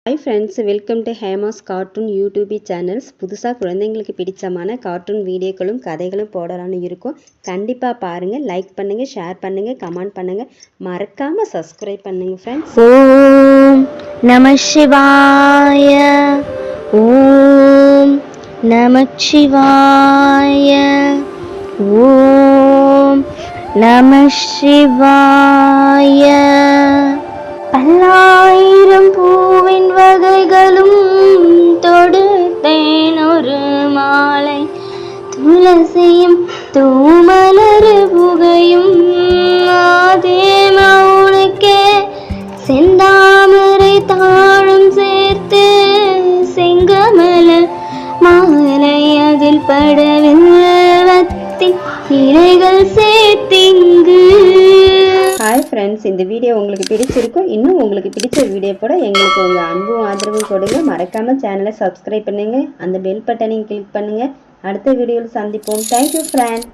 Hi friends, welcome to Hema's cartoon YouTube channels. புதுசாக குழந்தைங்களுக்கு பிடிச்சமான கார்ட்டூன் வீடியோக்களும் கதைகளும் போடலான்னு இருக்கும். கண்டிப்பாக பாருங்கள், லைக் பண்ணுங்கள், ஷேர் பண்ணுங்கள், கமெண்ட் பண்ணுங்கள், மறக்காமல் சப்ஸ்கிரைப் பண்ணுங்கள் ஃப்ரெண்ட்ஸ். ஓம் நம சிவாய, ஓம் நம சிவாய, ஓம் நம சிவாய. பல்லாயிரம் பூவின் வகைகளும் தொடுத்தேன் ஒரு மாலை, துளசியும் தூமலர் புகையும் அதே மௌனுக்கே செந்தாமரை தாழும் சேர்த்து செங்கமல மாலை அதில் படவில்வத்தின் இலைகள் சேர்த்திங்கு. ஹாய் ஃப்ரெண்ட்ஸ், இந்த வீடியோ உங்களுக்கு பிடிச்சிருக்கும். இன்னும் உங்களுக்கு பிடிச்ச வீடியோ போட எங்களுக்கு உங்கள் அன்பும் ஆதரவும் கொடுங்க. மறக்காமல் சேனலை சப்ஸ்கிரைப் பண்ணுங்கள், அந்த பெல் பட்டனையும் கிளிக் பண்ணுங்கள். அடுத்த வீடியோவில் சந்திப்போம். Thank you friend.